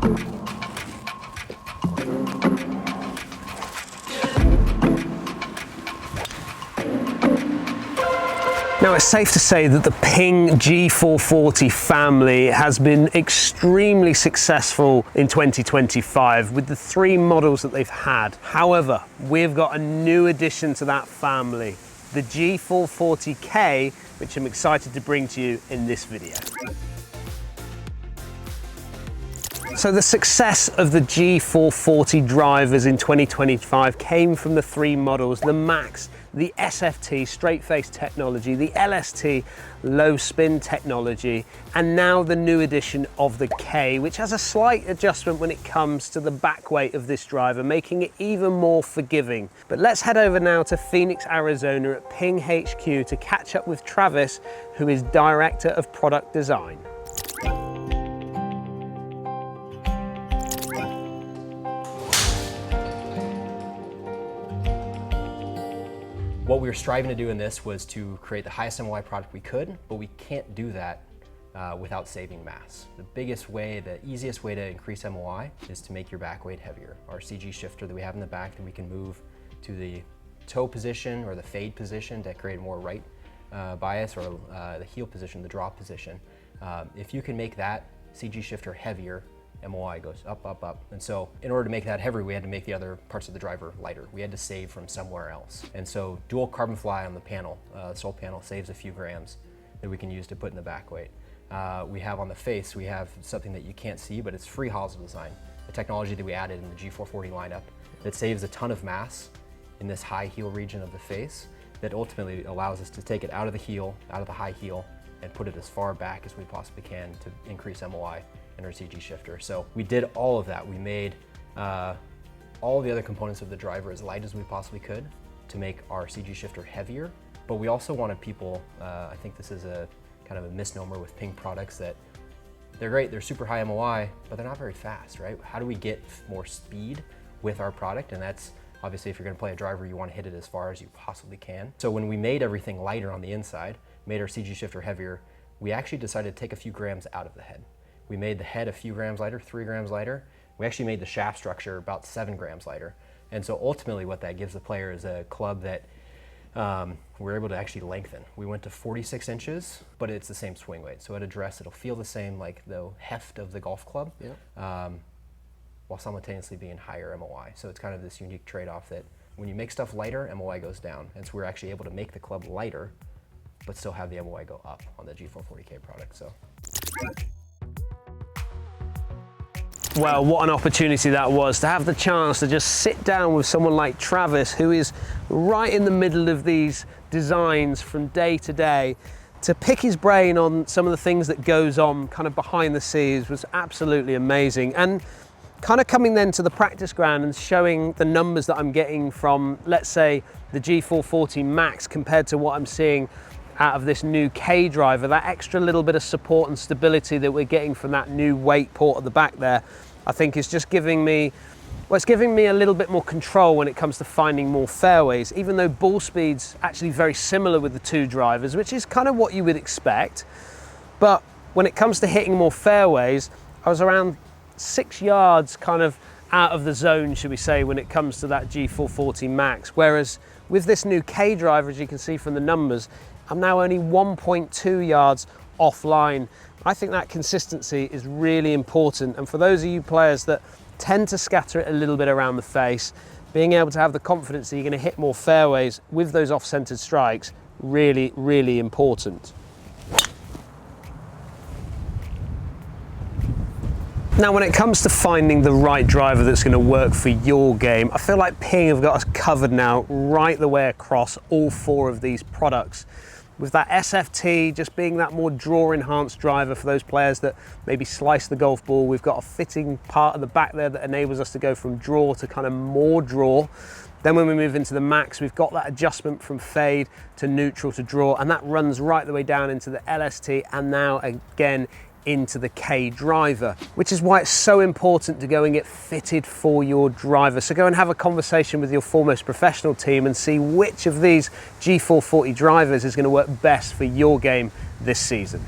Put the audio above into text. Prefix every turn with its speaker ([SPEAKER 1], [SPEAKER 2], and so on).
[SPEAKER 1] Now, it's safe to say that the Ping G440 family has been extremely successful in 2025 with the 3 models that they've had. However, we've got a new addition to that family, the G440 K, which I'm excited to bring to you in this video. So the success of the G440 drivers in 2025 came from the 3 models, the Max, the SFT, straight face technology, the LST, low spin technology, and now the new edition of the K, which has a slight adjustment when it comes to the back weight of this driver, making it even more forgiving. But let's head over now to Phoenix, Arizona at Ping HQ to catch up with Travis, who is Director of Product Design.
[SPEAKER 2] What we were striving to do in this was to create the highest MOI product we could, but we can't do that without saving mass. The biggest way, the easiest way to increase MOI is to make your back weight heavier. Our CG shifter that we have in the back that we can move to the toe position or the fade position to create more right bias, or the heel position, the drop position. If you can make that CG shifter heavier, MOI goes up, up, up. And so in order to make that heavier, we had to make the other parts of the driver lighter. We had to save from somewhere else. And so dual carbon fly on the panel, sole panel, saves a few grams that we can use to put in the back weight. We have on the face, we have something that you can't see, but it's free hosel design, a technology that we added in the G440 lineup that saves a ton of mass in this high heel region of the face that ultimately allows us to take it out of the heel, out of the high heel, and put it as far back as we possibly can to increase MOI in our CG shifter. So we did all of that. We made all the other components of the driver as light as we possibly could to make our CG shifter heavier. But we also wanted people, I think this is a kind of a misnomer with Ping products, that they're great, they're super high MOI, but they're not very fast, right? How do we get more speed with our product? And that's obviously, if you're gonna play a driver, you wanna hit it as far as you possibly can. So when we made everything lighter on the inside, made our CG shifter heavier, we actually decided to take a few grams out of the head. We made the head a few grams lighter, 3 grams lighter. We actually made the shaft structure about 7 grams lighter. And so ultimately what that gives the player is a club that we're able to actually lengthen. We went to 46 inches, but it's the same swing weight. So at address, it'll feel the same, like the heft of the golf club, while simultaneously being higher MOI. So it's kind of this unique trade-off that when you make stuff lighter, MOI goes down. And so we're actually able to make the club lighter, but still have the MOI go up on the G440K product. So.
[SPEAKER 1] Well, what an opportunity that was to have the chance to just sit down with someone like Travis, who is right in the middle of these designs from day to day, to pick his brain on some of the things that goes on kind of behind the scenes was absolutely amazing. And kind of coming then to the practice ground and showing the numbers that I'm getting from, let's say, the G440 Max compared to what I'm seeing out of this new K driver, that extra little bit of support and stability that we're getting from that new weight port at the back there, I think is just giving me, well, it's giving me a little bit more control when it comes to finding more fairways, even though ball speed's actually very similar with the 2 drivers, which is kind of what you would expect. But when it comes to hitting more fairways, I was around 6 yards kind of out of the zone, should we say, when it comes to that G440 Max. Whereas with this new K driver, as you can see from the numbers, I'm now only 1.2 yards offline. I think that consistency is really important. And for those of you players that tend to scatter it a little bit around the face, being able to have the confidence that you're going to hit more fairways with those off-centered strikes, really, really important. Now, when it comes to finding the right driver that's going to work for your game, I feel like Ping have got us covered now right the way across all 4 of these products. With that SFT just being that more draw enhanced driver for those players that maybe slice the golf ball, we've got a fitting part at the back there that enables us to go from draw to kind of more draw. Then when we move into the Max, we've got that adjustment from fade to neutral to draw, and that runs right the way down into the LST and now again into the K driver, which is why it's so important to go and get fitted for your driver. So go and have a conversation with your foremost professional team and see which of these G440 drivers is going to work best for your game this season.